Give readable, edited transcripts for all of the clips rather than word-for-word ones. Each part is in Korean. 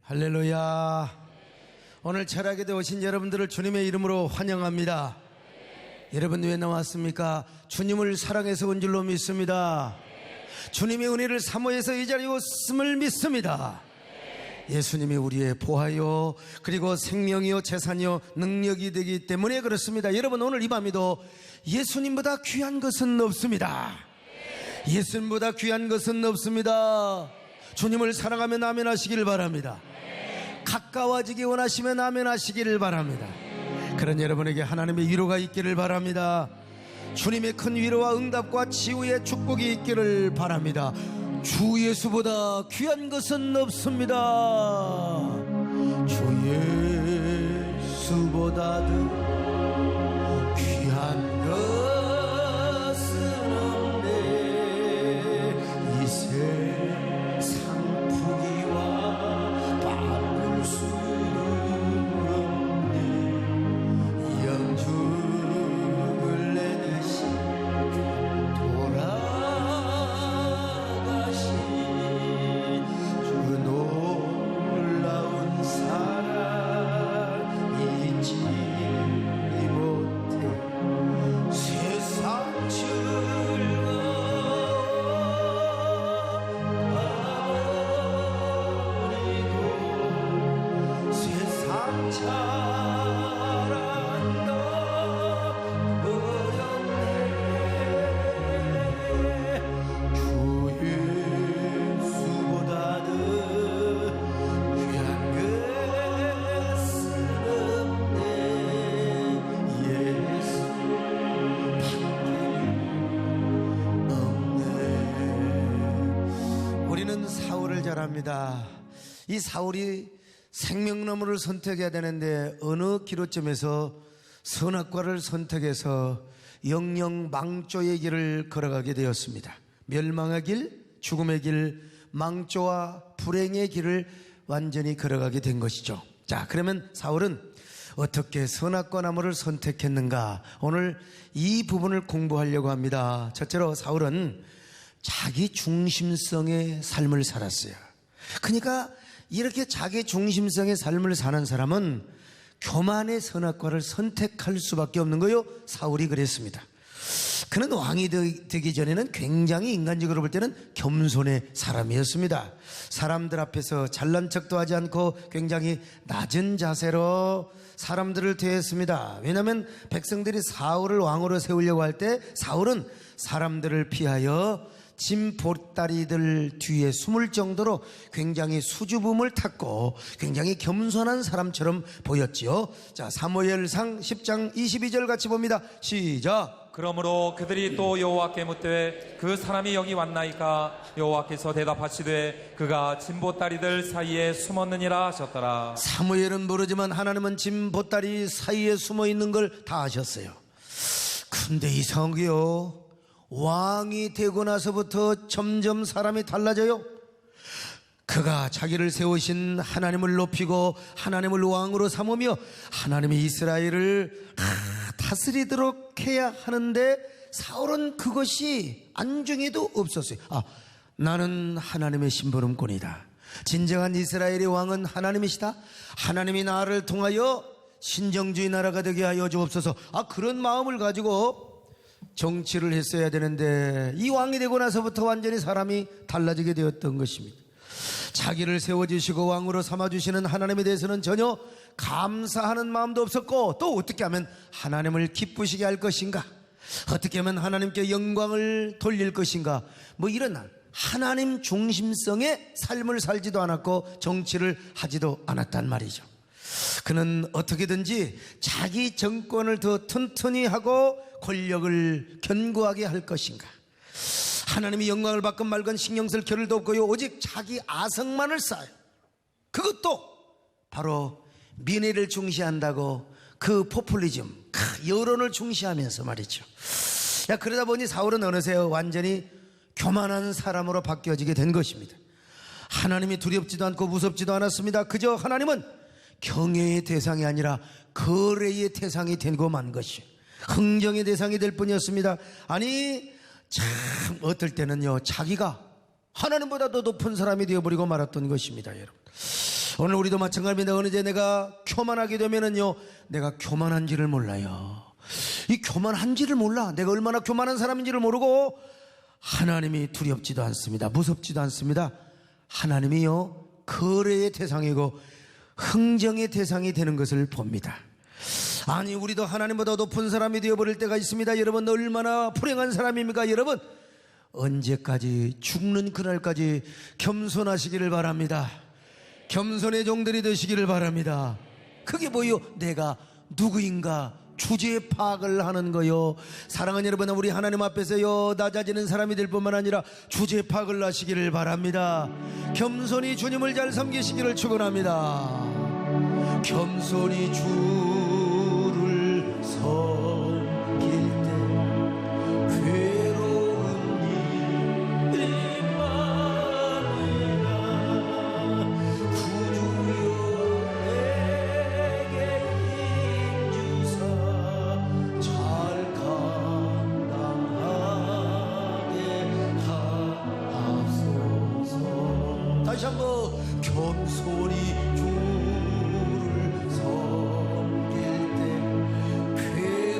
할렐루야. 오늘 철학에도 오신 여러분들을 주님의 이름으로 환영합니다. 여러분 왜 나왔습니까? 주님을 사랑해서 온 줄로 믿습니다. 주님의 은혜를 사모해서 이 자리에 왔음을 믿습니다. 예수님이 우리의 보화요 그리고 생명이요 재산이요 능력이 되기 때문에 그렇습니다. 여러분 오늘 이 밤에도 예수님보다 귀한 것은 없습니다. 예수님보다 귀한 것은 없습니다. 주님을 사랑하면 아멘 하시길 바랍니다. 가까워지기 원하시면 아멘 하시기를 바랍니다. 그런 여러분에게 하나님의 위로가 있기를 바랍니다. 주님의 큰 위로와 응답과 치유의 축복이 있기를 바랍니다. 주 예수보다 귀한 것은 없습니다. 주 예수보다도 귀한 것은 없네. 이 세상 부귀와 바꿀 수 없네. 영죽을 내듯이 돌아가신 주 놀라운 사랑 잊지 못해. 세상 즐거워 세상 자랑도 어렵네. 주 예수보다도 귀한 것은 없네. 예수 없네. 우리는 사울을 잘 압니다. 이 사울이 생명나무를 선택해야 되는데 어느 기로점에서 선악과를 선택해서 영영 망조의 길을 걸어가게 되었습니다. 멸망의 길, 죽음의 길, 망조와 불행의 길을 완전히 걸어가게 된 것이죠. 자, 그러면 사울은 어떻게 선악과 나무를 선택했는가? 오늘 이 부분을 공부하려고 합니다. 첫째로 사울은 자기 중심성의 삶을 살았어요. 그러니까 이렇게 자기 중심성의 삶을 사는 사람은 교만의 선악과를 선택할 수밖에 없는 거요. 사울이 그랬습니다. 그는 왕이 되기 전에는 굉장히 인간적으로 볼 때는 겸손의 사람이었습니다. 사람들 앞에서 잘난 척도 하지 않고 굉장히 낮은 자세로 사람들을 대했습니다. 왜냐하면 백성들이 사울을 왕으로 세우려고 할 때 사울은 사람들을 피하여 짐 보따리들 뒤에 숨을 정도로 굉장히 수줍음을 탔고 굉장히 겸손한 사람처럼 보였지요. 자, 사무엘상 10장 22절 같이 봅니다. 시작. 그러므로 그들이 또 여호와께 묻되 그 사람이 여기 왔나이까? 여호와께서 대답하시되 그가 짐보따리들 사이에 숨었느니라 하셨더라. 사무엘은 모르지만 하나님은 짐 보따리 사이에 숨어 있는 걸 다 아셨어요. 근데 이상한 게요, 왕이 되고 나서부터 점점 사람이 달라져요. 그가 자기를 세우신 하나님을 높이고 하나님을 왕으로 삼으며 하나님이 이스라엘을 다스리도록 해야 하는데 사울은 그것이 안중에도 없었어요. 나는 하나님의 심부름꾼이다. 진정한 이스라엘의 왕은 하나님이시다. 하나님이 나를 통하여 신정주의 나라가 되게 하여 주옵소서. 그런 마음을 가지고 정치를 했어야 되는데 이 왕이 되고 나서부터 완전히 사람이 달라지게 되었던 것입니다. 자기를 세워주시고 왕으로 삼아주시는 하나님에 대해서는 전혀 감사하는 마음도 없었고, 또 어떻게 하면 하나님을 기쁘시게 할 것인가, 어떻게 하면 하나님께 영광을 돌릴 것인가, 이런 하나님 중심성의 삶을 살지도 않았고 정치를 하지도 않았단 말이죠. 그는 어떻게든지 자기 정권을 더 튼튼히 하고 권력을 견고하게 할 것인가, 하나님이 영광을 받건 말건 신경 쓸 겨를도 없고요, 오직 자기 아성만을 쌓아요. 그것도 바로 민의를 중시한다고 그 포퓰리즘, 여론을 중시하면서 말이죠. 그러다 보니 사울은 어느새 완전히 교만한 사람으로 바뀌어지게 된 것입니다. 하나님이 두렵지도 않고 무섭지도 않았습니다. 그저 하나님은 경외의 대상이 아니라 거래의 대상이 되고 만 것이요, 흥정의 대상이 될 뿐이었습니다. 참 어떨 때는요, 자기가 하나님보다 더 높은 사람이 되어버리고 말았던 것입니다. 여러분, 오늘 우리도 마찬가지입니다. 어느 때 내가 교만하게 되면은요, 내가 교만한지를 몰라요. 이 교만한지를 몰라. 내가 얼마나 교만한 사람인지를 모르고 하나님이 두렵지도 않습니다. 무섭지도 않습니다. 하나님이요, 거래의 대상이고 흥정의 대상이 되는 것을 봅니다. 아니, 우리도 하나님보다 높은 사람이 되어버릴 때가 있습니다. 여러분, 얼마나 불행한 사람입니까? 여러분, 언제까지, 죽는 그날까지 겸손하시기를 바랍니다. 겸손의 종들이 되시기를 바랍니다. 그게 뭐요? 내가 누구인가 주제 파악을 하는 거요. 사랑하는 여러분, 우리 하나님 앞에서요, 낮아지는 사람이 될 뿐만 아니라 주제 파악을 하시기를 바랍니다. 겸손히 주님을 잘 섬기시기를 축원합니다. 겸손히 주를 섬길 때 괴로운 일이 많으나 구주여 내게 힘주사 잘 감당하게 하옵소서. 다시 한번 겸손히 주를 섬길 때 괴로운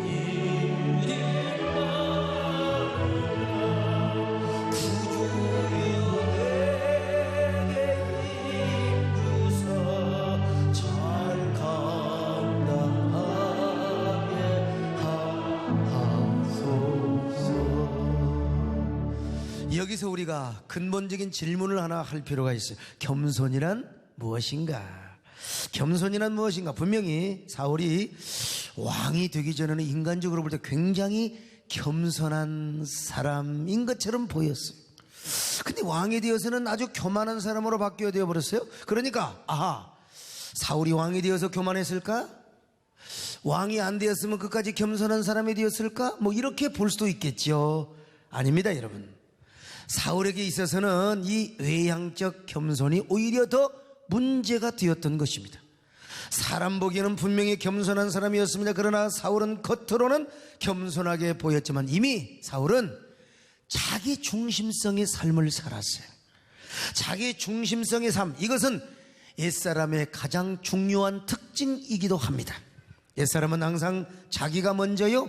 일이 많으나 구주여 내게 힘주사 잘 감당하게 하옵소서. 여기서 우리가 근본적인 질문을 하나 할 필요가 있어요. 겸손이란 무엇인가? 겸손이란 무엇인가? 분명히 사울이 왕이 되기 전에는 인간적으로 볼 때 굉장히 겸손한 사람인 것처럼 보였어요. 근데 왕이 되어서는 아주 교만한 사람으로 바뀌어 되어 버렸어요. 그러니까 사울이 왕이 되어서 교만했을까? 왕이 안 되었으면 끝까지 겸손한 사람이 되었을까? 뭐 이렇게 볼 수도 있겠죠. 아닙니다, 여러분. 사울에게 있어서는 이 외향적 겸손이 오히려 더 문제가 되었던 것입니다. 사람 보기에는 분명히 겸손한 사람이었습니다. 그러나 사울은 겉으로는 겸손하게 보였지만 이미 사울은 자기 중심성의 삶을 살았어요. 자기 중심성의 삶, 이것은 옛사람의 가장 중요한 특징이기도 합니다. 옛사람은 항상 자기가 먼저요,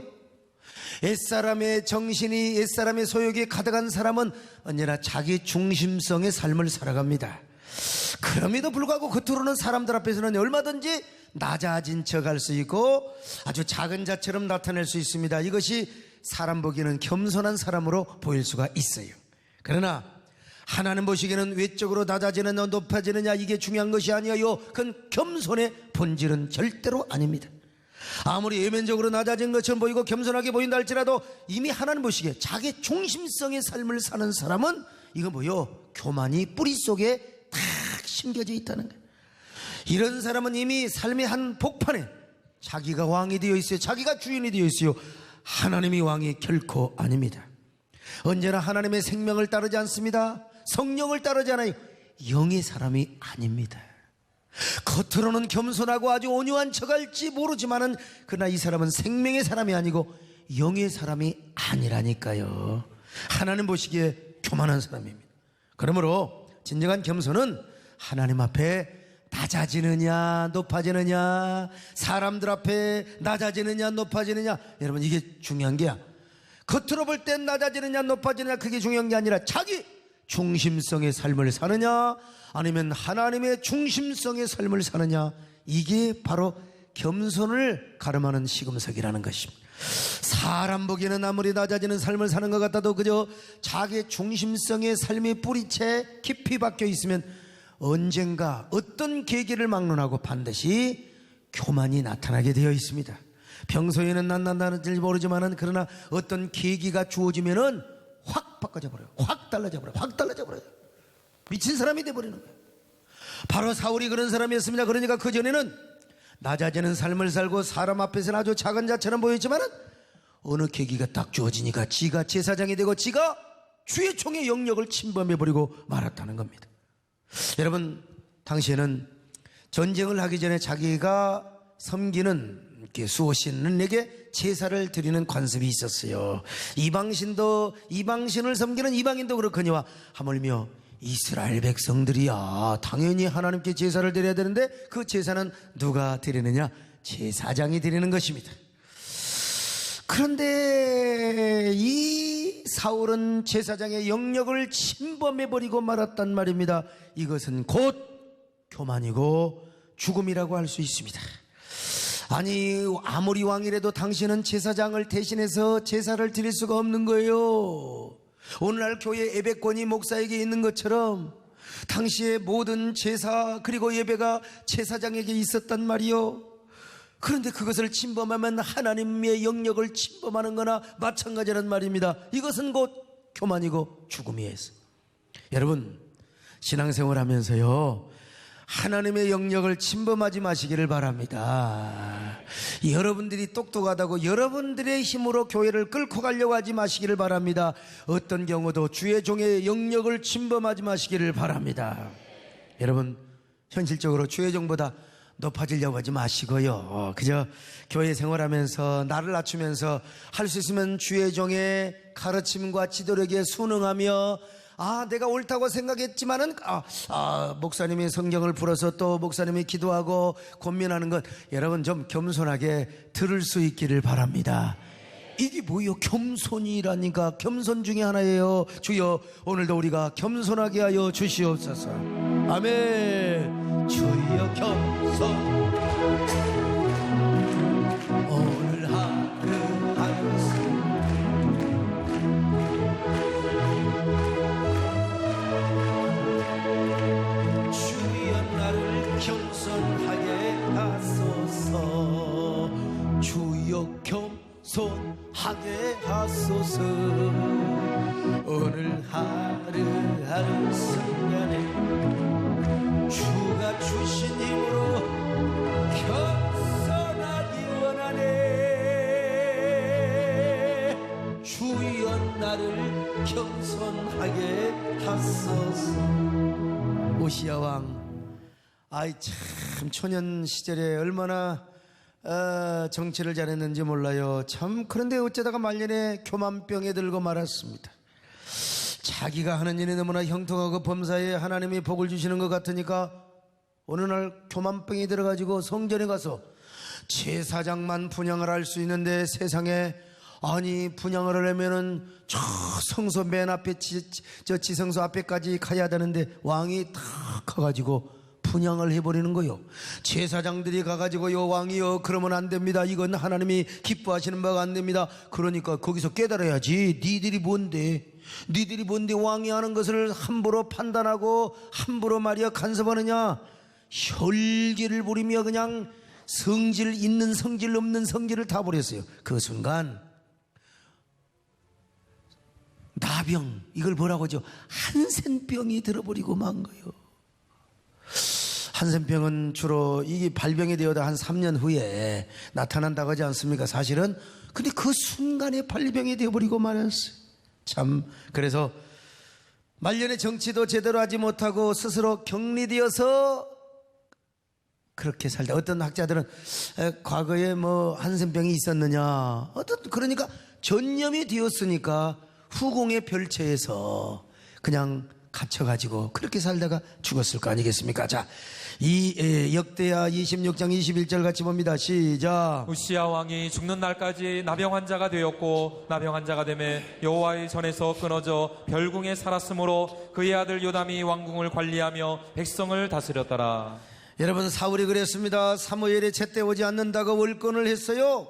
옛사람의 정신이, 옛사람의 소욕이 가득한 사람은 언제나 자기 중심성의 삶을 살아갑니다. 그럼에도 불구하고 겉으로는 사람들 앞에서는 얼마든지 낮아진 척할 수 있고 아주 작은 자처럼 나타낼 수 있습니다. 이것이 사람 보기에는 겸손한 사람으로 보일 수가 있어요. 그러나 하나님 보시기에는 외적으로 낮아지느냐 높아지느냐 이게 중요한 것이 아니에요. 그건 겸손의 본질은 절대로 아닙니다. 아무리 외면적으로 낮아진 것처럼 보이고 겸손하게 보인다 할지라도 이미 하나님 보시기에 자기 중심성의 삶을 사는 사람은 이거 뭐요? 교만이 뿌리 속에 탁 심겨져 있다는 거예요. 이런 사람은 이미 삶의 한 복판에 자기가 왕이 되어 있어요. 자기가 주인이 되어 있어요. 하나님이 왕이 결코 아닙니다. 언제나 하나님의 생명을 따르지 않습니다. 성령을 따르지 않아요. 영의 사람이 아닙니다. 겉으로는 겸손하고 아주 온유한 척할지 모르지만은 그러나 이 사람은 생명의 사람이 아니고 영의 사람이 아니라니까요. 하나님 보시기에 교만한 사람입니다. 그러므로 진정한 겸손은 하나님 앞에 낮아지느냐 높아지느냐, 사람들 앞에 낮아지느냐 높아지느냐, 여러분 이게 중요한 게야. 겉으로 볼 땐 낮아지느냐 높아지느냐 그게 중요한 게 아니라 자기 중심성의 삶을 사느냐 아니면 하나님의 중심성의 삶을 사느냐, 이게 바로 겸손을 가름하는 시금석이라는 것입니다. 사람 보기에는 아무리 낮아지는 삶을 사는 것 같아도 그저 자기 중심성의 삶이 뿌리채 깊이 박혀 있으면 언젠가 어떤 계기를 막론하고 반드시 교만이 나타나게 되어 있습니다. 평소에는 난다는지 모르지만은 그러나 어떤 계기가 주어지면은 확 바꿔져 버려요. 확 달라져 버려요. 확 달라져 버려요. 미친 사람이 돼버리는 거예요. 바로 사울이 그런 사람이었습니다. 그러니까 그전에는 낮아지는 삶을 살고 사람 앞에서는 아주 작은 자처럼 보였지만은 어느 계기가 딱 주어지니까 지가 제사장이 되고 지가 주의 총의 영역을 침범해버리고 말았다는 겁니다. 여러분, 당시에는 전쟁을 하기 전에 자기가 섬기는 수호신에게 제사를 드리는 관습이 있었어요. 이방신을 섬기는 이방인도 그렇거니와 하물며 이스라엘 백성들이야 당연히 하나님께 제사를 드려야 되는데 그 제사는 누가 드리느냐? 제사장이 드리는 것입니다. 그런데 이 사울은 제사장의 영역을 침범해버리고 말았단 말입니다. 이것은 곧 교만이고 죽음이라고 할 수 있습니다. 아니 아무리 왕이라도 당신은 제사장을 대신해서 제사를 드릴 수가 없는 거예요. 오늘날 교회 예배권이 목사에게 있는 것처럼 당시의 모든 제사 그리고 예배가 제사장에게 있었단 말이요. 그런데 그것을 침범하면 하나님의 영역을 침범하는 거나 마찬가지란 말입니다. 이것은 곧 교만이고 죽음이에요. 여러분 신앙생활 하면서요 하나님의 영역을 침범하지 마시기를 바랍니다. 여러분들이 똑똑하다고 여러분들의 힘으로 교회를 끌고 가려고 하지 마시기를 바랍니다. 어떤 경우도 주의 종의 영역을 침범하지 마시기를 바랍니다. 여러분 현실적으로 주의 종보다 높아지려고 하지 마시고요. 그저 교회 생활하면서 나를 낮추면서 할 수 있으면 주의 종의 가르침과 지도력에 순응하며 내가 옳다고 생각했지만은 목사님이 성경을 풀어서 또 목사님이 기도하고 권면하는 것 여러분 좀 겸손하게 들을 수 있기를 바랍니다. 이게 뭐예요? 겸손이라니까. 겸손 중에 하나예요. 주여 오늘도 우리가 겸손하게 하여 주시옵소서. 아멘. 주여 겸손 오늘 하루 하루 겸손하게 하소서. 주여 겸손하게 하소서. 오늘 하루하루 순간에 주가 주신 힘으로 겸손하기 원하네. 주여 나를 겸손하게 하소서. 오시야 왕 참 초년 시절에 얼마나 정치를 잘했는지 몰라요. 참 그런데 어쩌다가 말년에 교만병에 들고 말았습니다. 자기가 하는 일이 너무나 형통하고 범사에 하나님이 복을 주시는 것 같으니까 어느 날 교만병이 들어가지고 성전에 가서 제사장만 분향을 할 수 있는데 세상에 분향을 하려면은 저 성소 맨 앞에 저 지성소 앞에까지 가야 되는데 왕이 탁 가가지고 분향을 해버리는 거요. 제사장들이 가가지고요 왕이요 그러면 안 됩니다. 이건 하나님이 기뻐하시는 바가 안 됩니다. 그러니까 거기서 깨달아야지. 니들이 뭔데 왕이 하는 것을 함부로 판단하고 함부로 말이야 간섭하느냐. 혈기를 부리며 그냥 성질 있는 성질 없는 성질을 다 버렸어요. 그 순간 나병 이걸 뭐라고 하죠? 한센병이 들어버리고 만 거예요. 한센병은 주로 이게 발병이 되어도 한 3년 후에 나타난다고 하지 않습니까? 사실은. 근데 그 순간에 발병이 되어버리고 말았어요. 참 그래서 말년에 정치도 제대로 하지 못하고 스스로 격리되어서 그렇게 살다. 어떤 학자들은 과거에 한센병이 있었느냐. 그러니까 전염이 되었으니까 후궁의 별처에서 그냥 갇혀가지고 그렇게 살다가 죽었을 거 아니겠습니까? 자, 이 역대하 26장 21절 같이 봅니다. 시작. 우시야 왕이 죽는 날까지 나병 환자가 되었고 나병 환자가 되매 여호와의 전에서 끊어져 별궁에 살았으므로 그의 아들 요담이 왕궁을 관리하며 백성을 다스렸더라. 여러분 사울이 그랬습니다. 사무엘이 제때 오지 않는다고 월권을 했어요.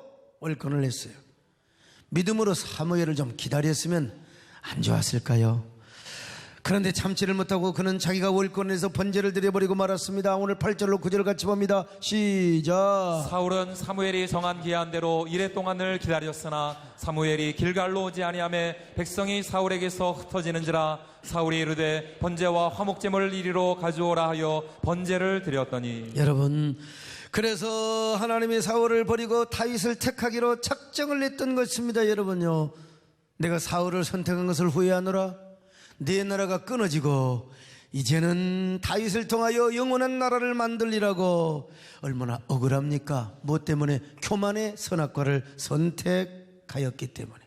믿음으로 사무엘을 좀 기다렸으면 안 좋았을까요? 그런데 참지를 못하고 그는 자기가 월권에서 번제를 드려버리고 말았습니다. 오늘 8절로 9절 같이 봅니다. 시작. 사울은 사무엘이 정한 기한대로 이레 동안을 기다렸으나 사무엘이 길갈로 오지 아니하매 백성이 사울에게서 흩어지는지라 사울이 이르되 번제와 화목제물을 이리로 가져오라 하여 번제를 드렸더니. 여러분 그래서 하나님이 사울을 버리고 다윗을 택하기로 작정을 했던 것입니다. 여러분요 내가 사울을 선택한 것을 후회하노라. 네 나라가 끊어지고 이제는 다윗을 통하여 영원한 나라를 만들리라고. 얼마나 억울합니까? 무엇 때문에? 교만의 선악과를 선택하였기 때문에.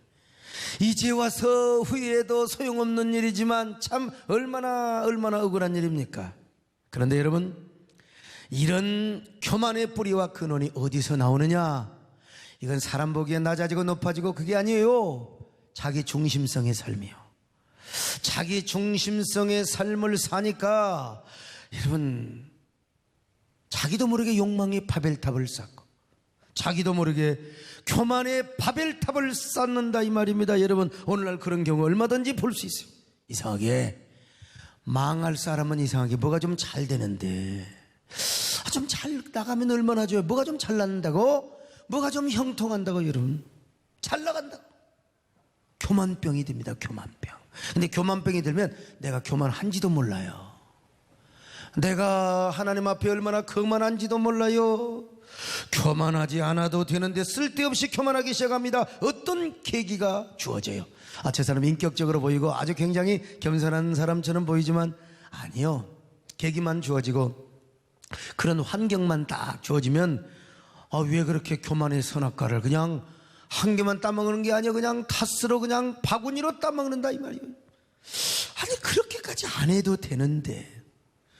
이제 와서 후회해도 소용없는 일이지만 참 얼마나 억울한 일입니까? 그런데 여러분, 이런 교만의 뿌리와 근원이 어디서 나오느냐? 이건 사람 보기에 낮아지고 높아지고 그게 아니에요. 자기 중심성의 삶이요. 자기 중심성의 삶을 사니까 여러분, 자기도 모르게 욕망의 바벨탑을 쌓고 자기도 모르게 교만의 바벨탑을 쌓는다 이 말입니다. 여러분, 오늘날 그런 경우 얼마든지 볼 수 있어요. 이상하게 망할 사람은 이상하게 뭐가 좀 잘 되는데, 좀 잘 나가면 얼마나 좋아요. 뭐가 좀 잘 나간다고, 뭐가 좀 형통한다고, 여러분 잘 나간다고 교만병이 됩니다. 교만병. 근데 교만병이 들면 내가 교만한지도 몰라요. 내가 하나님 앞에 얼마나 거만한지도 몰라요. 교만하지 않아도 되는데 쓸데없이 교만하기 시작합니다. 어떤 계기가 주어져요. 저 사람 인격적으로 보이고 아주 굉장히 겸손한 사람처럼 보이지만 아니요. 계기만 주어지고 그런 환경만 딱 주어지면 왜 그렇게 교만의 선악과를 그냥 한 개만 따먹는 게 아니야. 그냥 탓으로 그냥 바구니로 따먹는다 이 말이에요. 아니 그렇게까지 안 해도 되는데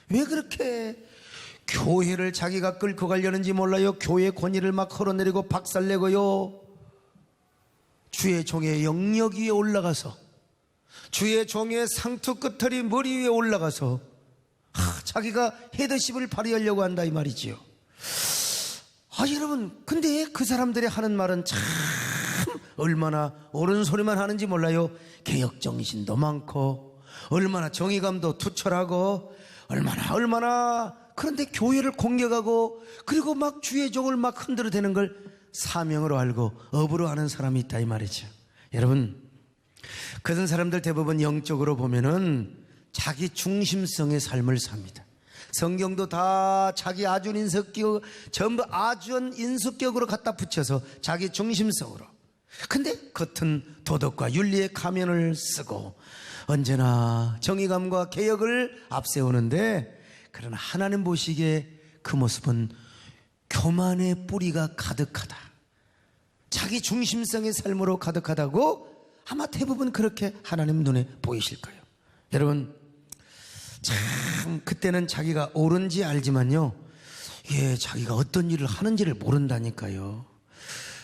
왜 그렇게 교회를 자기가 끌고 가려는지 몰라요. 교회 권위를 막 흘러내리고 박살내고요. 주의 종의 영역 위에 올라가서 주의 종의 상투 끝털이 머리 위에 올라가서 자기가 헤드십을 발휘하려고 한다 이 말이지요. 여러분, 근데 그 사람들이 하는 말은 참 얼마나 옳은 소리만 하는지 몰라요. 개혁정신도 많고 얼마나 정의감도 투철하고 얼마나 그런데 교회를 공격하고 그리고 막 주의 종을 막 흔들어대는 걸 사명으로 알고 업으로 하는 사람이 있다 이 말이죠. 여러분, 그런 사람들 대부분 영적으로 보면은 자기 중심성의 삶을 삽니다. 성경도 다 자기 아준인석격 전부 아준인수격으로 갖다 붙여서 자기 중심성으로. 근데 겉은 도덕과 윤리의 가면을 쓰고 언제나 정의감과 개혁을 앞세우는데, 그러나 하나님 보시기에 그 모습은 교만의 뿌리가 가득하다, 자기 중심성의 삶으로 가득하다고 아마 대부분 그렇게 하나님 눈에 보이실 거예요. 여러분, 참 그때는 자기가 옳은지 알지만요, 자기가 어떤 일을 하는지를 모른다니까요.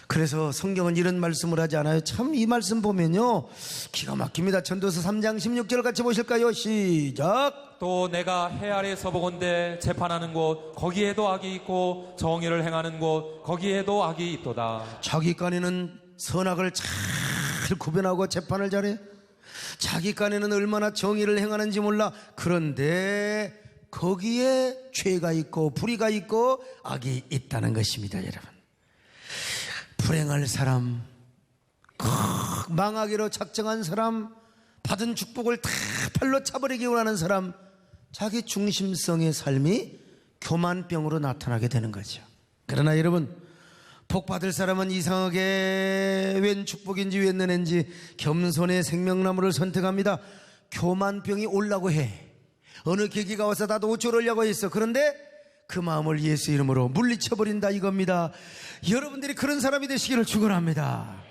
그래서 성경은 이런 말씀을 하지 않아요. 참 이 말씀 보면요 기가 막힙니다. 전도서 3장 16절 같이 보실까요? 시작. 또 내가 해 아래에서 보건대 재판하는 곳 거기에도 악이 있고 정의를 행하는 곳 거기에도 악이 있도다. 자기 간에는 선악을 잘 구별하고 재판을 잘해. 자기 간에는 얼마나 정의를 행하는지 몰라. 그런데 거기에 죄가 있고 불의가 있고 악이 있다는 것입니다. 여러분, 불행할 사람, 망하기로 작정한 사람, 받은 축복을 다 팔로 차버리기 원하는 사람, 자기 중심성의 삶이 교만병으로 나타나게 되는 거죠. 그러나 여러분, 복 받을 사람은 이상하게 웬 축복인지 웬 은혜인지 겸손의 생명나무를 선택합니다. 교만병이 오려고 해. 어느 계기가 와서 나도 어쩌려고 했어. 그런데 그 마음을 예수 이름으로 물리쳐버린다 이겁니다. 여러분들이 그런 사람이 되시기를 축원합니다.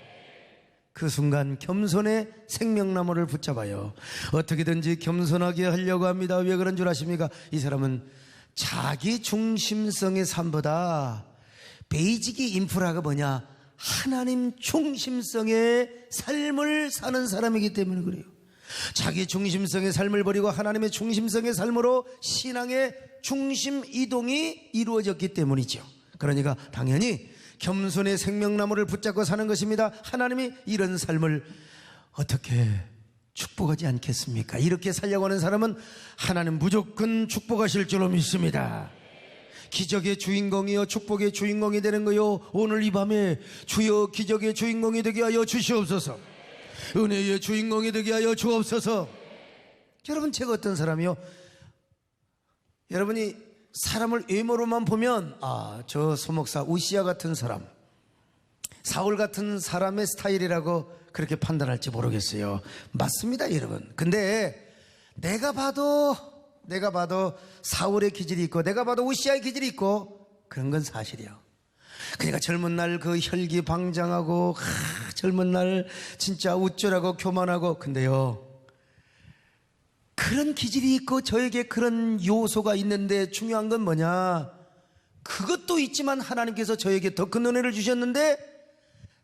그 순간 겸손의 생명나무를 붙잡아요. 어떻게든지 겸손하게 하려고 합니다. 왜 그런 줄 아십니까? 이 사람은 자기 중심성의 삶보다 베이직이 인프라가 뭐냐? 하나님 중심성의 삶을 사는 사람이기 때문에 그래요. 자기 중심성의 삶을 버리고 하나님의 중심성의 삶으로 신앙의 중심 이동이 이루어졌기 때문이죠. 그러니까 당연히 겸손의 생명나무를 붙잡고 사는 것입니다. 하나님이 이런 삶을 어떻게 축복하지 않겠습니까? 이렇게 살려고 하는 사람은 하나님 무조건 축복하실 줄로 믿습니다. 기적의 주인공이요 축복의 주인공이 되는 거요. 오늘 이 밤에 주여 기적의 주인공이 되게 하여 주시옵소서. 은혜의 주인공이 되게 하여 주옵소서. 여러분, 제가 어떤 사람이요? 여러분이 사람을 외모로만 보면 저 소목사 우시아 같은 사람, 사울 같은 사람의 스타일이라고 그렇게 판단할지 모르겠어요. 맞습니다, 여러분. 근데 내가 봐도 사울의 기질이 있고 내가 봐도 우시아의 기질이 있고 그런 건 사실이에요. 그러니까 젊은 날 그 혈기방장하고 젊은 날 진짜 우쭐하고 교만하고, 근데요 그런 기질이 있고 저에게 그런 요소가 있는데 중요한 건 뭐냐, 그것도 있지만 하나님께서 저에게 더 큰 은혜를 주셨는데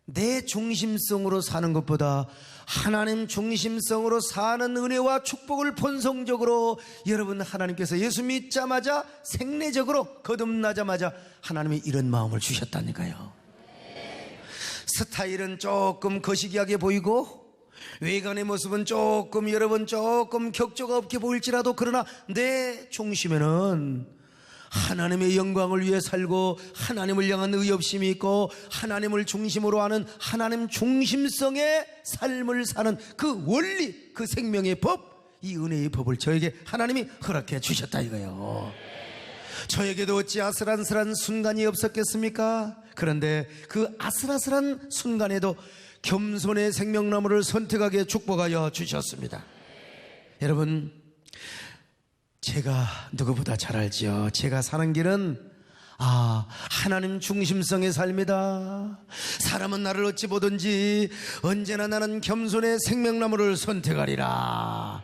내 중심성으로 사는 것보다 하나님 중심성으로 사는 은혜와 축복을 본성적으로, 여러분 하나님께서 예수 믿자마자 생내적으로 거듭나자마자 하나님이 이런 마음을 주셨다니까요. 스타일은 조금 거시기하게 보이고 외관의 모습은 조금, 여러분 조금 격조가 없게 보일지라도, 그러나 내 중심에는 하나님의 영광을 위해 살고 하나님을 향한 의협심이 있고 하나님을 중심으로 하는 하나님 중심성의 삶을 사는 그 원리, 그 생명의 법, 이 은혜의 법을 저에게 하나님이 허락해 주셨다 이거예요. 저에게도 어찌 아슬아슬한 순간이 없었겠습니까? 그런데 그 아슬아슬한 순간에도 겸손의 생명나무를 선택하게 축복하여 주셨습니다. 여러분, 제가 누구보다 잘 알지요. 제가 사는 길은 하나님 중심성의 삶이다. 사람은 나를 어찌 보든지 언제나 나는 겸손의 생명나무를 선택하리라.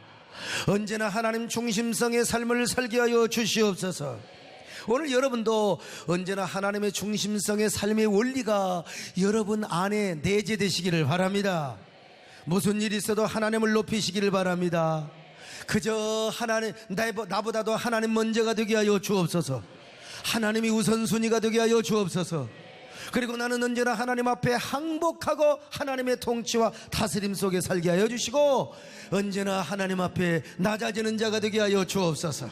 언제나 하나님 중심성의 삶을 살게 하여 주시옵소서. 오늘 여러분도 언제나 하나님의 중심성의 삶의 원리가 여러분 안에 내재되시기를 바랍니다. 무슨 일이 있어도 하나님을 높이시기를 바랍니다. 그저 하나님, 나보다도 하나님 먼저가 되게 하여 주옵소서. 하나님이 우선순위가 되게 하여 주옵소서. 그리고 나는 언제나 하나님 앞에 항복하고 하나님의 통치와 다스림 속에 살게 하여 주시고, 언제나 하나님 앞에 낮아지는 자가 되게 하여 주옵소서.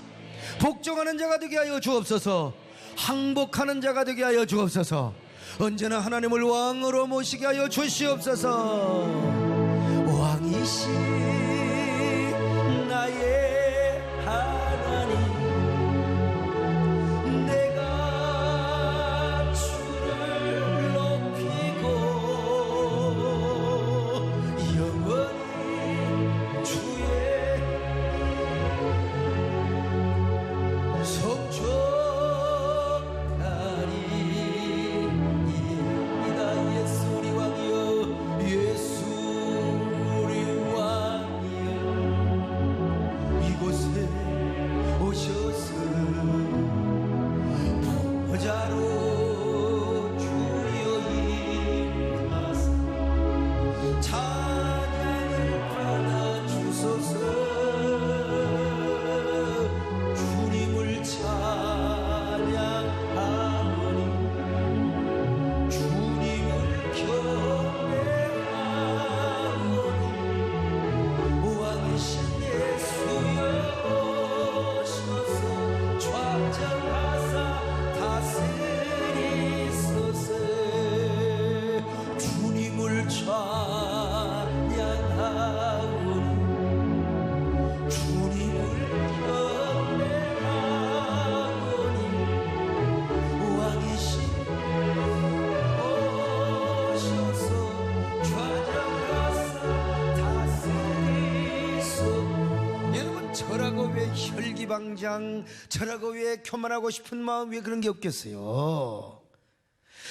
복종하는 자가 되게 하여 주옵소서. 항복하는 자가 되게 하여 주옵소서. 언제나 하나님을 왕으로 모시게 하여 주시옵소서. 왕이신 나의 하나님, 내가 주를 높이고 영원히 주의 성전하리. 이다 예수 우리 왕이여, 예수 우리 왕이여, 이곳에 오셔서 보좌로 주여 임하사 찬양을 받아 주소서. 주님을 찬양하오니 주님을 경배하오니 왕이신 예수여 오셔서 좌정하사 다스리소서. 주님을 찬양하오니 주님을 경배하오니 왕이신 오셔서 좌정하사 다스리소서. 여러분, 저라고 왜 혈기방장, 저라고 왜 교만하고 싶은 마음, 왜 그런 게 없겠어요?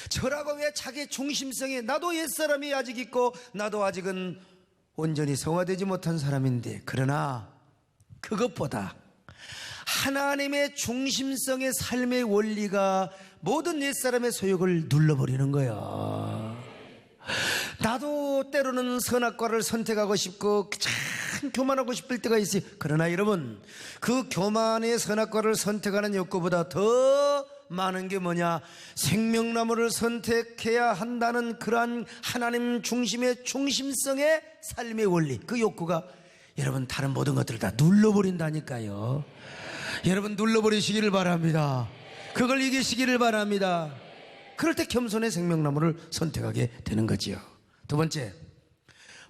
저라고 왜 자기 중심성에, 나도 옛사람이 아직 있고 나도 아직은 온전히 성화되지 못한 사람인데, 그러나 그것보다 하나님의 중심성의 삶의 원리가 모든 옛사람의 소욕을 눌러버리는 거야. 나도 때로는 선악과를 선택하고 싶고 참 교만하고 싶을 때가 있어요. 그러나 여러분, 그 교만의 선악과를 선택하는 욕구보다 더 많은 게 뭐냐, 생명나무를 선택해야 한다는 그러한 하나님 중심의 중심성의 삶의 원리, 그 욕구가 여러분 다른 모든 것들을 다 눌러버린다니까요. 여러분, 눌러버리시기를 바랍니다. 그걸 이기시기를 바랍니다. 그럴 때 겸손의 생명나무를 선택하게 되는 거지요. 두 번째,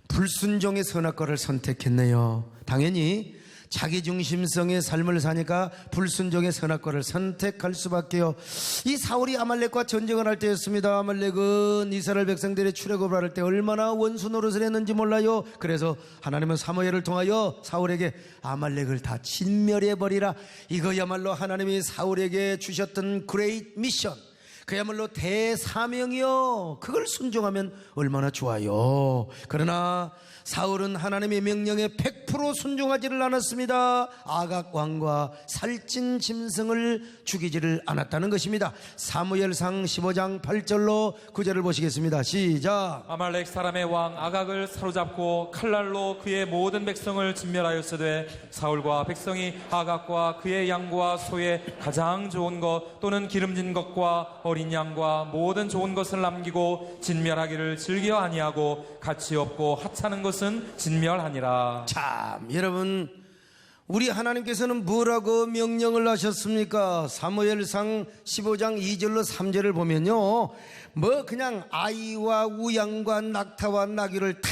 불순종의 선악과를 선택했네요. 당연히 자기중심성의 삶을 사니까 불순종의 선악과를 선택할 수밖에요. 이 사울이 아말렉과 전쟁을 할 때였습니다. 아말렉은 이스라엘 백성들의 출애굽을 할 때 얼마나 원수 노릇을 했는지 몰라요. 그래서 하나님은 사무엘을 통하여 사울에게 아말렉을 다 진멸해버리라, 이거야말로 하나님이 사울에게 주셨던 그레이트 미션, 그야말로 대사명이요. 그걸 순종하면 얼마나 좋아요. 그러나 사울은 하나님의 명령에 100% 순종하지를 않았습니다. 아각 왕과 살찐 짐승을 죽이지를 않았다는 것입니다. 사무엘상 15장 8절로 9절을 보시겠습니다. 시작. 아말렉 사람의 왕 아각을 사로잡고 칼날로 그의 모든 백성을 진멸하였으되 사울과 백성이 아각과 그의 양과 소의 가장 좋은 것 또는 기름진 것과 어린 양과 모든 좋은 것을 남기고 진멸하기를 즐겨 아니하고 가치 없고 하찮은 것은 진멸하니라. 참, 여러분, 우리 하나님께서는 뭐라고 명령을 하셨습니까? 사무엘상 15장 2절로 3절을 보면요, 뭐 그냥 아이와 우양과 낙타와 나귀를 다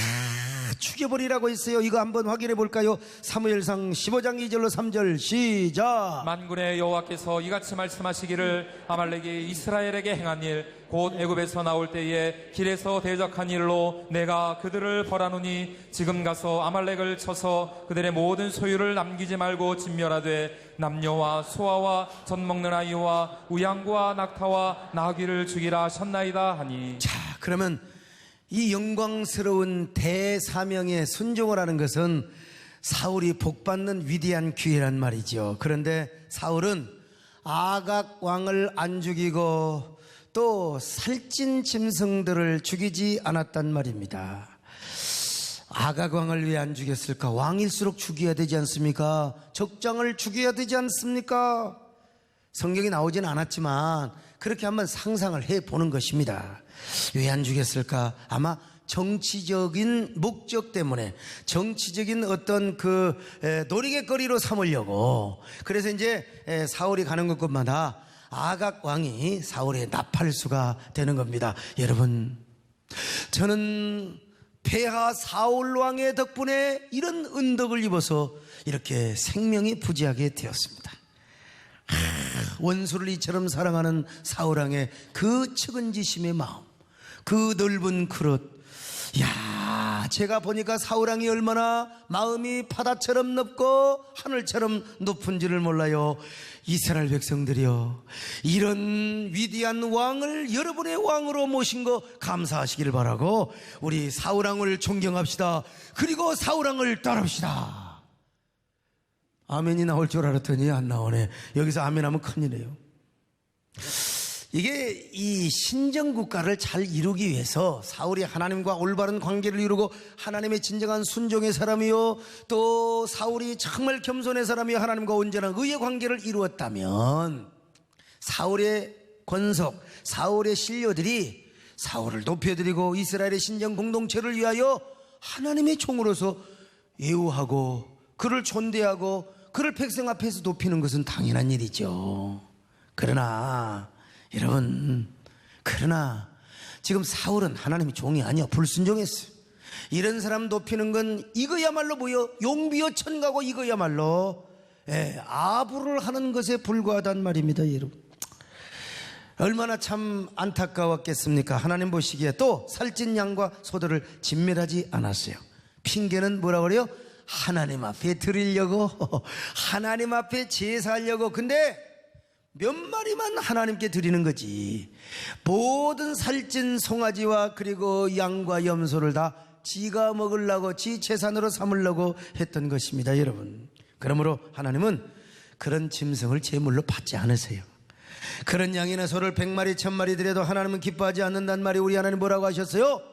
죽여버리라고 했어요. 이거 한번 확인해 볼까요? 사무엘상 15장 2절로 3절 시작. 만군의 여호와께서 이같이 말씀하시기를 아말렉이 이스라엘에게 행한 일 곧 애굽에서 나올 때에 길에서 대적한 일로 내가 그들을 벌하노니 지금 가서 아말렉을 쳐서 그들의 모든 소유를 남기지 말고 진멸하되 남녀와 소아와 젖 먹는 아이와 우양과 낙타와 나귀를 죽이라 하셨나이다 하니. 자, 그러면 이 영광스러운 대사명에 순종을 하는 것은 사울이 복받는 위대한 기회란 말이죠. 그런데 사울은 아각 왕을 안 죽이고 또 살찐 짐승들을 죽이지 않았단 말입니다. 아각 왕을 왜 안 죽였을까? 왕일수록 죽여야 되지 않습니까? 적장을 죽여야 되지 않습니까? 성경이 나오진 않았지만 그렇게 한번 상상을 해보는 것입니다. 왜 안 죽였을까? 아마 정치적인 목적 때문에, 정치적인 어떤 그 놀이개거리로 삼으려고. 그래서 이제 사울이 가는 곳곳마다 아각 왕이 사울의 나팔수가 되는 겁니다. 여러분, 저는 폐하 사울 왕의 덕분에 이런 은덕을 입어서 이렇게 생명이 부지하게 되었습니다. 원수를 이처럼 사랑하는 사울왕의 그 측은지심의 마음, 그 넓은 그릇. 야, 제가 보니까 사울왕이 얼마나 마음이 바다처럼 넓고 하늘처럼 높은지를 몰라요. 이스라엘 백성들이여, 이런 위대한 왕을 여러분의 왕으로 모신 거 감사하시기를 바라고, 우리 사울왕을 존경합시다. 그리고 사울왕을 따릅시다. 아멘이 나올 줄 알았더니 안 나오네. 여기서 아멘 하면 큰일이에요. 이게 이 신정국가를 잘 이루기 위해서 사울이 하나님과 올바른 관계를 이루고 하나님의 진정한 순종의 사람이요, 또 사울이 정말 겸손의 사람이요, 하나님과 온전한 의의 관계를 이루었다면 사울의 권속, 사울의 신료들이 사울을 높여드리고 이스라엘의 신정 공동체를 위하여 하나님의 종으로서 예우하고 그를 존대하고 그를 백성 앞에서 높이는 것은 당연한 일이죠. 그러나 여러분, 지금 사울은 하나님의 종이 아니야. 불순종했어요. 이런 사람 높이는 건 이거야말로 뭐요? 용비어 천가고 이거야말로 아부를 하는 것에 불과하단 말입니다. 여러분, 얼마나 참 안타까웠겠습니까? 하나님 보시기에 또 살찐 양과 소들을 진멸하지 않았어요. 핑계는 뭐라 그래요? 하나님 앞에 드리려고, 하나님 앞에 제사하려고. 근데 몇 마리만 하나님께 드리는 거지. 모든 살찐 송아지와 그리고 양과 염소를 다 지가 먹으려고, 지 재산으로 삼으려고 했던 것입니다. 여러분, 그러므로 하나님은 그런 짐승을 제물로 받지 않으세요. 그런 양이나 소를 100마리 1000마리 드려도 하나님은 기뻐하지 않는단 말이, 우리 하나님 뭐라고 하셨어요?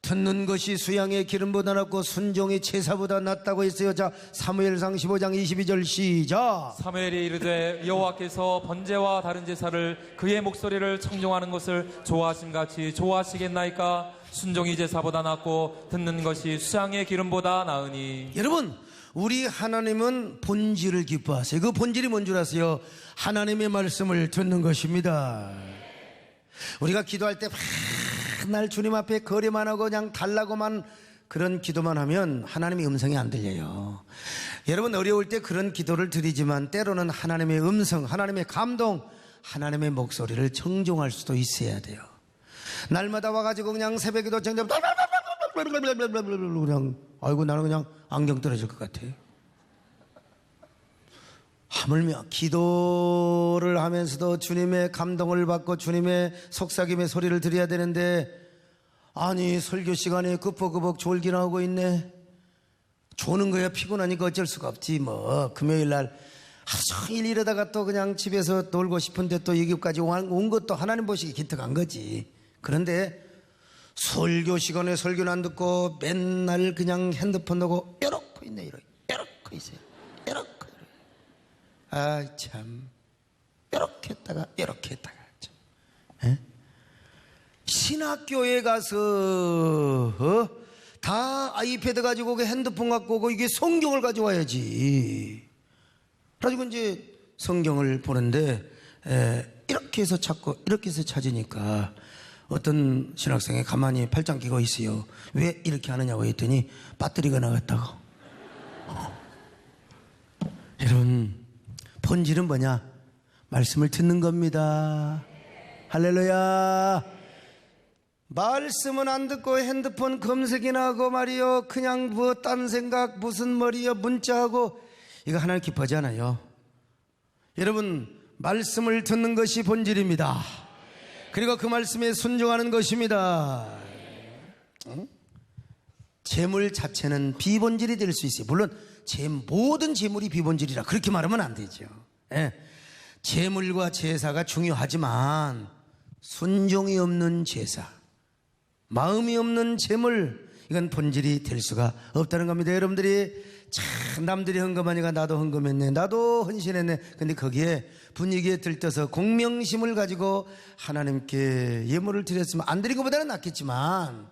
듣는 것이 수양의 기름보다 낫고 순종이 제사보다 낫다고 했어요. 자, 사무엘상 15장 22절 시작. 사무엘이 이르되 여호와께서 번제와 다른 제사를 그의 목소리를 청종하는 것을 좋아하신 같이 좋아하시겠나이까? 순종이 제사보다 낫고 듣는 것이 수양의 기름보다 나으니. 여러분, 우리 하나님은 본질을 기뻐하세요. 그 본질이 뭔 줄 아세요? 하나님의 말씀을 듣는 것입니다. 우리가 기도할 때 맨날 주님 앞에 거래만 하고 그냥 달라고만 그런 기도만 하면 하나님의 음성이 안 들려요. 여러분, 어려울 때 그런 기도를 드리지만 때로는 하나님의 음성, 하나님의 감동, 하나님의 목소리를 청종할 수도 있어야 돼요. 날마다 와가지고 그냥 새벽에도 정답 그냥, 아이고 나는 그냥 안경 떨어질 것 같아. 하물며 기도를 하면서도 주님의 감동을 받고 주님의 속삭임의 소리를 들어야 되는데, 아니 설교 시간에 급벅급벅 졸기나 하고 있네. 조는 거야. 피곤하니까 어쩔 수가 없지 뭐. 금요일날 하루 종일 이러다가 또 그냥 집에서 놀고 싶은데 또 여기까지 온 것도 하나님 보시기 기특한 거지. 그런데 설교 시간에 설교는 안 듣고 맨날 그냥 핸드폰 놓고 이러고 있네. 이러고 있어요. 이러고. 아 참, 이렇게 했다가 참. 에? 신학교에 가서 다 아이패드 가지고 오고 핸드폰 갖고 오고 이게 성경을 가져와야지. 그래가지고 이제 성경을 보는데 이렇게 해서 찾고 이렇게 해서 찾으니까 어떤 신학생이 가만히 팔짱 끼고 있어요. 왜 이렇게 하느냐고 했더니 배터리가 나갔다고. 여러분, 본질은 뭐냐? 말씀을 듣는 겁니다. 할렐루야. 말씀은 안 듣고 핸드폰 검색이나 하고 말이요, 그냥 뭐 딴 생각 무슨 머리요 문자하고, 이거 하나님 기뻐하지 않아요. 여러분, 말씀을 듣는 것이 본질입니다. 그리고 그 말씀에 순종하는 것입니다. 재물 자체는 비본질이 될 수 있어요. 물론 모든 재물이 비본질이라 그렇게 말하면 안 되죠. 재물과 제사가 중요하지만 순종이 없는 제사, 마음이 없는 재물, 이건 본질이 될 수가 없다는 겁니다. 여러분들이 참 남들이 헌금하니까 나도 헌금했네, 나도 헌신했네. 근데 거기에 분위기에 들떠서 공명심을 가지고 하나님께 예물을 드렸으면 안 드린 것보다는 낫겠지만,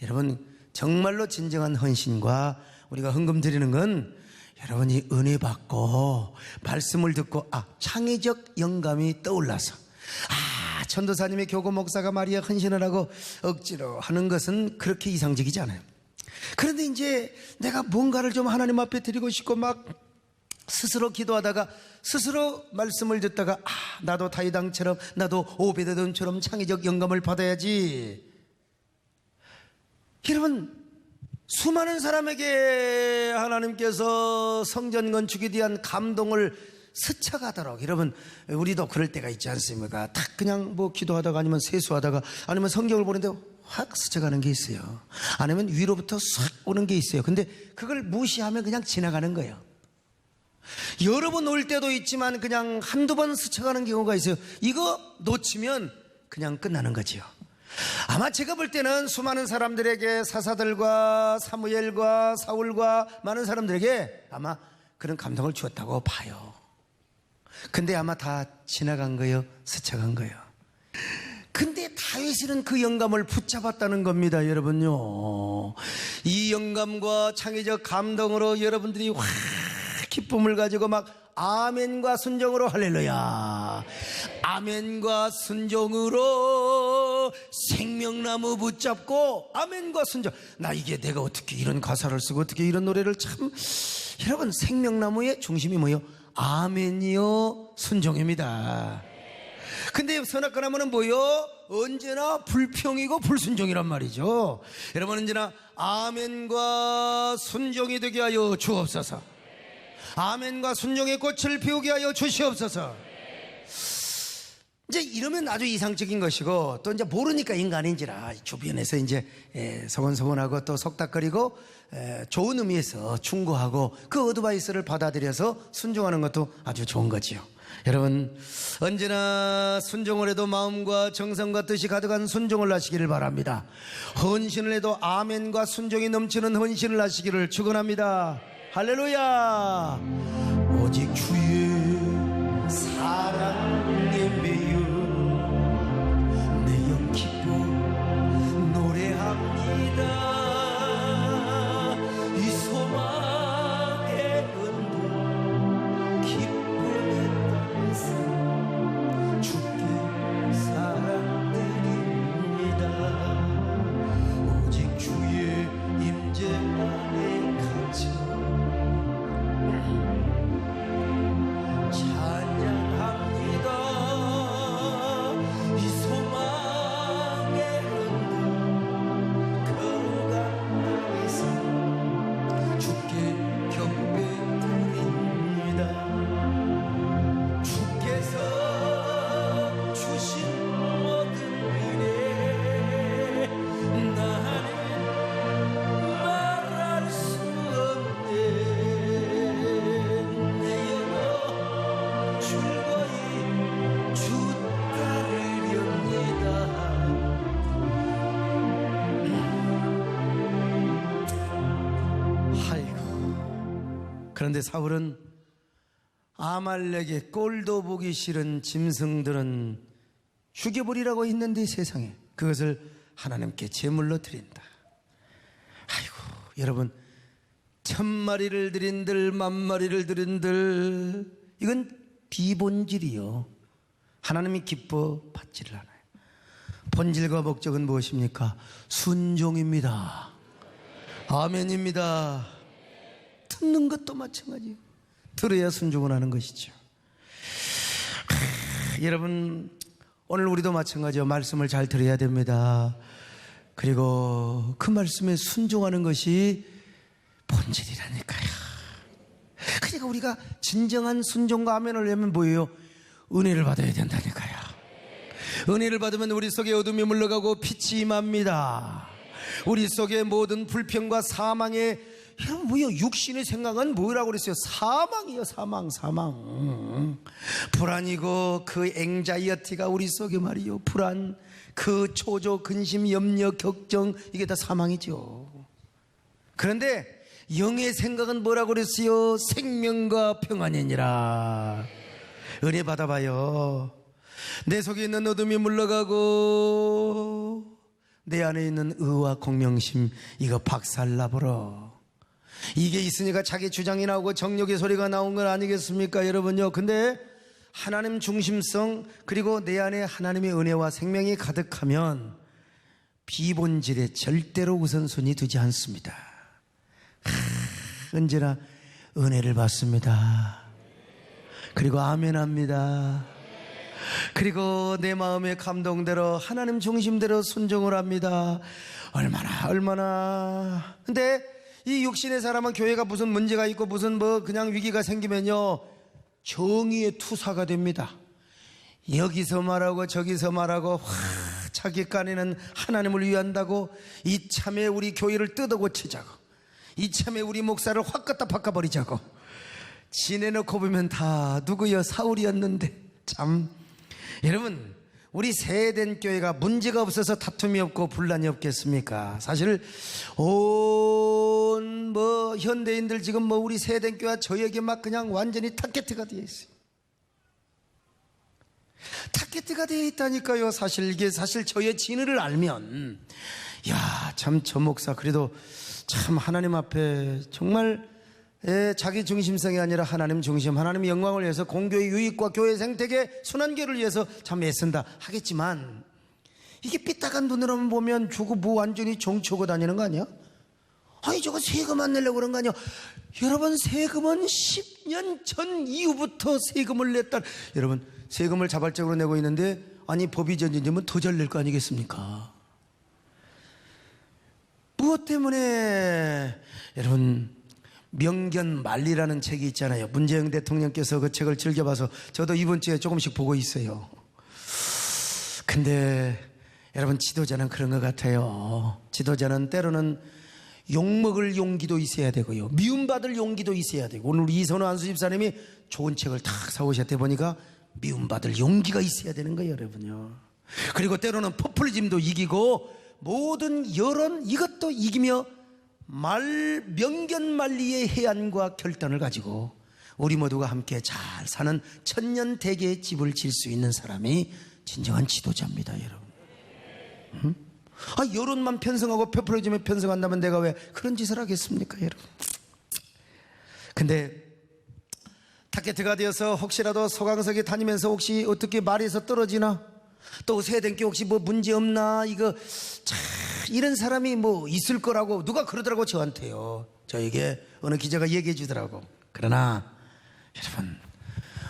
여러분 정말로 진정한 헌신과 우리가 헌금 드리는 건 여러분이 은혜 받고 말씀을 듣고 창의적 영감이 떠올라서 전도사님의 교구 목사가 말이야 헌신을 하고 억지로 하는 것은 그렇게 이상적이지 않아요. 그런데 이제 내가 뭔가를 좀 하나님 앞에 드리고 싶고 막 스스로 기도하다가 스스로 말씀을 듣다가 나도 다윗왕처럼, 나도 오베데돔처럼 창의적 영감을 받아야지. 여러분, 수많은 사람에게 하나님께서 성전 건축에 대한 감동을 스쳐가도록, 여러분 우리도 그럴 때가 있지 않습니까? 딱 그냥 뭐 기도하다가 아니면 세수하다가 아니면 성경을 보는데 확 스쳐가는 게 있어요. 아니면 위로부터 싹 오는 게 있어요. 근데 그걸 무시하면 그냥 지나가는 거예요. 여러 번 올 때도 있지만 그냥 한두 번 스쳐가는 경우가 있어요. 이거 놓치면 그냥 끝나는 거지요. 아마 제가 볼 때는 수많은 사람들에게, 사사들과 사무엘과 사울과 많은 사람들에게 아마 그런 감동을 주었다고 봐요. 근데 아마 다 지나간 거예요. 스쳐간 거예요. 근데 다윗은 그 영감을 붙잡았다는 겁니다. 여러분요, 이 영감과 창의적 감동으로 여러분들이 확 기쁨을 가지고 막 아멘과 순종으로, 할렐루야, 아멘과 순종으로 생명나무 붙잡고, 아멘과 순종. 나 이게 내가 어떻게 이런 가사를 쓰고 어떻게 이런 노래를 참. 여러분, 생명나무의 중심이 뭐예요? 아멘이요 순종입니다. 근데 선악과나무는 뭐요? 언제나 불평이고 불순종이란 말이죠. 여러분, 언제나 아멘과 순종이 되게 하여 주옵소서. 아멘과 순종의 꽃을 피우게 하여 주시옵소서. 이제 이러면 아주 이상적인 것이고, 또 이제 모르니까 인간인지라 주변에서 이제 서곤서곤하고 또 속닥거리고 좋은 의미에서 충고하고 그 어드바이스를 받아들여서 순종하는 것도 아주 좋은 거지요. 여러분, 언제나 순종을 해도 마음과 정성과 뜻이 가득한 순종을 하시기를 바랍니다. 헌신을 해도 아멘과 순종이 넘치는 헌신을 하시기를 축원합니다. 할렐루야. 오직 주의 사랑에 매여 내 영 기뻐 노래합니다. 이 소망의 은도 기쁨의 땅에서 주께 사랑드립니다. 오직 주의 임재 안에 갇혀 찬양합니다. 그런데 사울은 아말렉의 꼴도 보기 싫은 짐승들은 죽여버리라고 했는데 세상에 그것을 하나님께 제물로 드린다. 아이고 여러분, 1000마리를 드린들 10,000마리를 드린들 이건 비본질이요. 하나님이 기뻐 받지를 않아요. 본질과 목적은 무엇입니까? 순종입니다. 아멘입니다. 듣는 것도 마찬가지예요. 들어야 순종을 하는 것이죠. 여러분, 오늘 우리도 마찬가지요. 말씀을 잘 들어야 됩니다. 그리고 그 말씀에 순종하는 것이 본질이라니까요. 그러니까 우리가 진정한 순종과 아멘을 하려면 뭐예요? 은혜를 받아야 된다니까요. 은혜를 받으면 우리 속에 어둠이 물러가고 빛이 임합니다. 우리 속에 모든 불평과 사망의, 여러분 뭐예요? 육신의 생각은 뭐라고 그랬어요? 사망이요. 사망. 불안이고 그 앵자이어티가 우리 속에 말이요, 불안, 그 초조, 근심, 염려, 걱정, 이게 다 사망이죠. 그런데 영의 생각은 뭐라고 그랬어요? 생명과 평안이니라. 은혜 받아봐요. 내 속에 있는 어둠이 물러가고 내 안에 있는 의와 공명심, 이거 박살나버려. 이게 있으니까 자기 주장이 나오고 정욕의 소리가 나온 건 아니겠습니까 여러분요. 근데 하나님 중심성, 그리고 내 안에 하나님의 은혜와 생명이 가득하면 비본질에 절대로 우선순위 두지 않습니다. 언제나 은혜를 받습니다. 그리고 아멘합니다. 그리고 내 마음의 감동대로 하나님 중심대로 순종을 합니다. 얼마나. 근데 이 육신의 사람은 교회가 무슨 문제가 있고 무슨 그냥 위기가 생기면요, 정의의 투사가 됩니다. 여기서 말하고 저기서 말하고 자기 깐에는 하나님을 위한다고 이참에 우리 교회를 뜯어고치자고, 이참에 우리 목사를 확 갖다 바꿔버리자고. 지내놓고 보면 다 누구여? 사울이었는데. 참, 여러분, 우리 세대된 교회가 문제가 없어서 다툼이 없고 분란이 없겠습니까? 사실 온 현대인들 지금 우리 세대된 교회가 저에게 막 그냥 완전히 타겟트가 되어 있어요. 타겟트가 되어 있다니까요. 사실 이게 사실 저의 진의를 알면, 야, 참 저 목사 그래도 참 하나님 앞에 정말 자기 중심성이 아니라 하나님 중심, 하나님의 영광을 위해서 공교의 유익과 교회 생태계 순환교를 위해서 참 애쓴다 하겠지만, 이게 삐딱한 눈으로 보면 저거 완전히 정치하고 다니는 거 아니야? 아니 저거 세금 안 내려고 그런 거 아니야? 여러분, 세금은 10년 전 이후부터 세금을 냈다. 여러분, 세금을 자발적으로 내고 있는데, 아니 법이 전진되면 더 잘 낼 거 아니겠습니까? 무엇 때문에? 여러분, 명견만리라는 책이 있잖아요. 문재인 대통령께서 그 책을 즐겨봐서 저도 이번 주에 조금씩 보고 있어요. 근데 여러분, 지도자는 그런 것 같아요. 지도자는 때로는 욕먹을 용기도 있어야 되고요, 미움받을 용기도 있어야 되고, 오늘 우리 이선호 안수 집사님이 좋은 책을 탁 사오셨대 보니까 미움받을 용기가 있어야 되는 거예요 여러분요. 그리고 때로는 포퓰리즘도 이기고 모든 여론, 이것도 이기며 명견만리의 해안과 결단을 가지고 우리 모두가 함께 잘 사는 천년대계의 집을 질 수 있는 사람이 진정한 지도자입니다 여러분. 여론만 편성하고 포퓰리즘에 편성한다면 내가 왜 그런 짓을 하겠습니까 여러분. 근데 타겟트가 되어서 혹시라도 소강석에 다니면서 혹시 어떻게 말에서 떨어지나, 또 세대께 혹시 문제 없나, 이거 참 이런 사람이 있을 거라고 누가 그러더라고 저한테요. 저에게 어느 기자가 얘기해 주더라고. 그러나 여러분,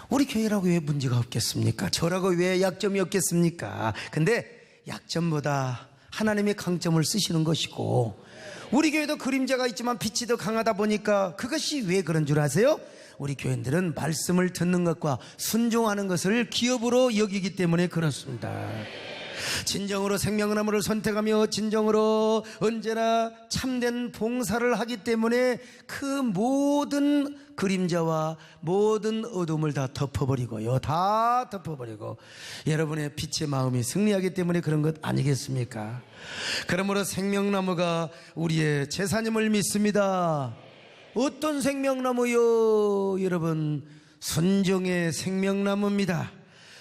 우리 교회라고 왜 문제가 없겠습니까? 저라고 왜 약점이 없겠습니까? 근데 약점보다 하나님의 강점을 쓰시는 것이고, 우리 교회도 그림자가 있지만 빛이 더 강하다 보니까, 그것이 왜 그런 줄 아세요? 우리 교인들은 말씀을 듣는 것과 순종하는 것을 기업으로 여기기 때문에 그렇습니다. 진정으로 생명나무를 선택하며 진정으로 언제나 참된 봉사를 하기 때문에 그 모든 그림자와 모든 어둠을 다 덮어버리고요, 다 덮어버리고 여러분의 빛의 마음이 승리하기 때문에 그런 것 아니겠습니까? 그러므로 생명나무가 우리의 제사님을 믿습니다. 어떤 생명나무요? 여러분, 순종의 생명나무입니다.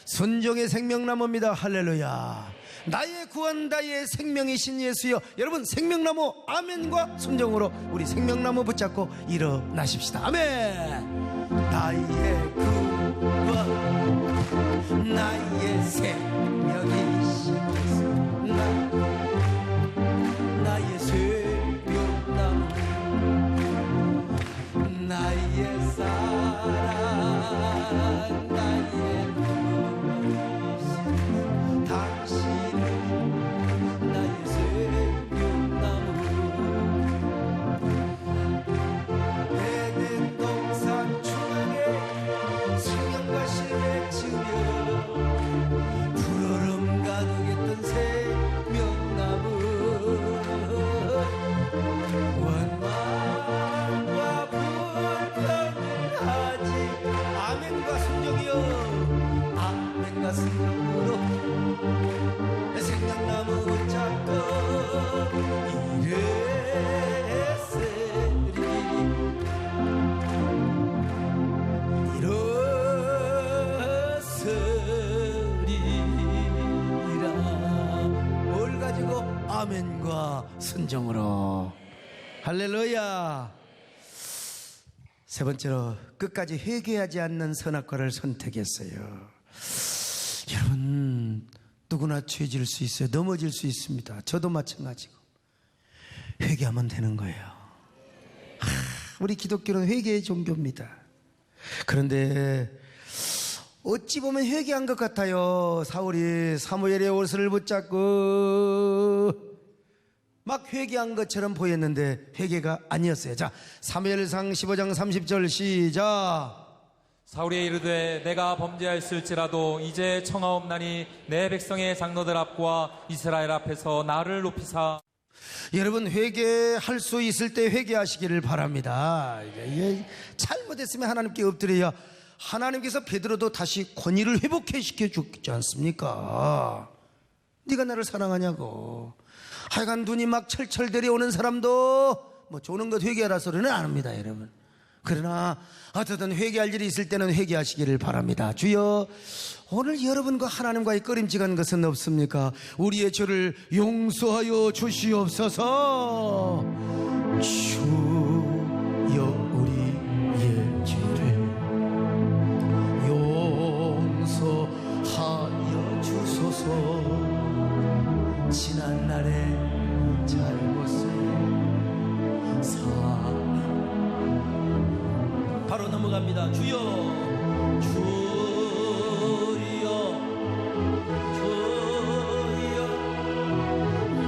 순종의 생명나무입니다. 할렐루야. 나의 구원, 나의 생명이신 예수여. 여러분, 생명나무 아멘과 순종으로 우리 생명나무 붙잡고 일어나십시다. 아멘. 나의 구원, 나의 생명이신 예수, 나의 생명나무, 나의 사랑, 나의 누이신 당신은 나의 생명나무. 에덴 동산 중앙에 생명과 실에 지으며 푸르름 가득했던 생명나무. 원망과 불평하지 아멘과 순종이여. 아멘과 순종으로 내 생명나무 붙잡고 일어서리라. 뭘 가지고? 아멘과 순종으로. 할렐루야. 세 번째로, 끝까지 회개하지 않는 선악과를 선택했어요. 여러분, 누구나 죄질 수 있어요. 넘어질 수 있습니다. 저도 마찬가지고. 회개하면 되는 거예요. 우리 기독교는 회개의 종교입니다. 그런데 어찌 보면 회개한 것 같아요. 사울이 사무엘의 옷을 붙잡고 막 회개한 것처럼 보였는데 회개가 아니었어요. 자, 사무엘상 15장 30절 시작. 사울이 이르되 내가 범죄하였을지라도 이제 청하옵나니 내 백성의 장로들 앞과 이스라엘 앞에서 나를 높이사. 여러분, 회개할 수 있을 때 회개하시기를 바랍니다. 이게 잘못했으면 하나님께 엎드려야 하나님께서 베드로도 다시 권위를 회복해 시켜주지 않습니까? 네가 나를 사랑하냐고. 하여간 눈이 막 철철 내려오는 사람도 뭐 조는 것 회개하라 소리는 안 합니다, 여러분. 그러나 어쨌든 회개할 일이 있을 때는 회개하시기를 바랍니다. 주여, 오늘 여러분과 하나님과의 꺼림직한 것은 없습니까? 우리의 죄를 용서하여 주시옵소서. 주여, 우리의 죄를 용서하여 주소서. 지난날의 잘못을 바로 넘어갑니다. 주여, 주여,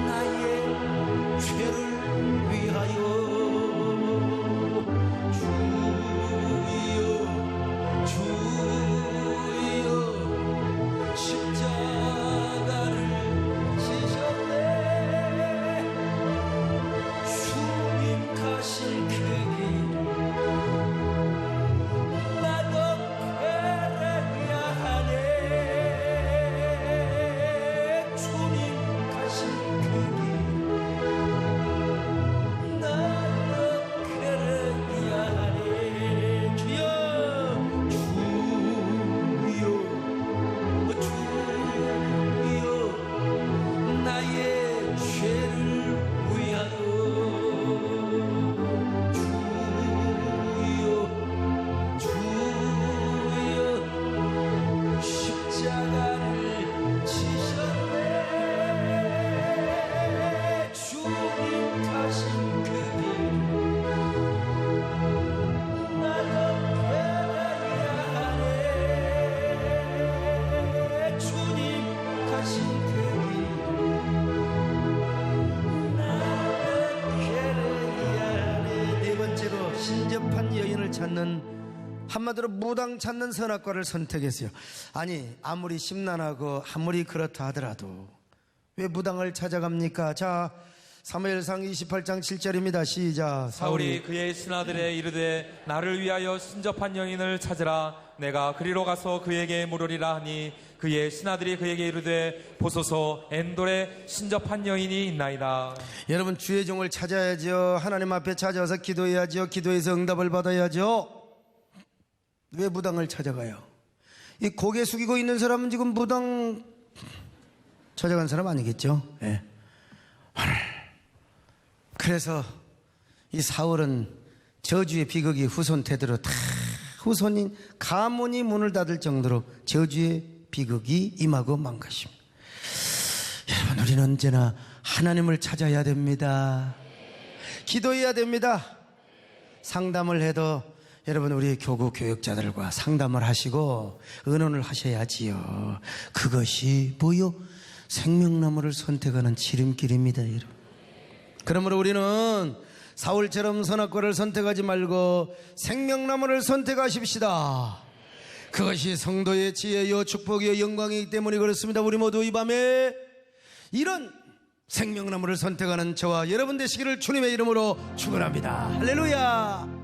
나의 죄를 위하여. 주여, 십자가를 지셨네. 주님 가신 그 길 나도 걸어야 하네. 주님 가신 그 길 나도 걸어야 하네. 주여, 주여, 나의 죄를 위하여. 주여, 십자가를 지셨네. 주님 가신 그 길 나도 걸어야 하네. 주님 가신 그 길 나도 걸어야 하네. 네 번째로, 신접한 여인을 찾는, 한마디로 무당 찾는 선악과를 선택했어요. 아니, 아무리 심란하고 아무리 그렇다 하더라도 왜 무당을 찾아갑니까? 자, 사무엘상 28장 7절입니다. 시작. 사울이 그의 신하들에 이르되 나를 위하여 신접한 여인을 찾으라. 내가 그리로 가서 그에게 물으리라 하니 그의 신하들이 그에게 이르되 보소서 엔돌에 신접한 여인이 있나이다. 여러분, 주의 종을 찾아야죠. 하나님 앞에 찾아와서 기도해야죠. 기도해서 응답을 받아야죠. 왜 무당을 찾아가요? 이 고개 숙이고 있는 사람은 지금 무당 찾아간 사람 아니겠죠? 예. 그래서 이 사울은 저주의 비극이 후손 대대로 다 후손인 가문이 문을 닫을 정도로 저주의 비극이 임하고 만 것입니다. 여러분, 우리는 언제나 하나님을 찾아야 됩니다. 기도해야 됩니다. 상담을 해도 여러분, 우리 교구 교육자들과 상담을 하시고 의논을 하셔야지요. 그것이 뭐요? 생명나무를 선택하는 지름길입니다, 여러분. 그러므로 우리는 사울처럼 선악과를 선택하지 말고 생명나무를 선택하십시다. 그것이 성도의 지혜요 축복이요 영광이기 때문에 그렇습니다. 우리 모두 이 밤에 이런 생명나무를 선택하는 저와 여러분 되시기를 주님의 이름으로 축원합니다. 할렐루야.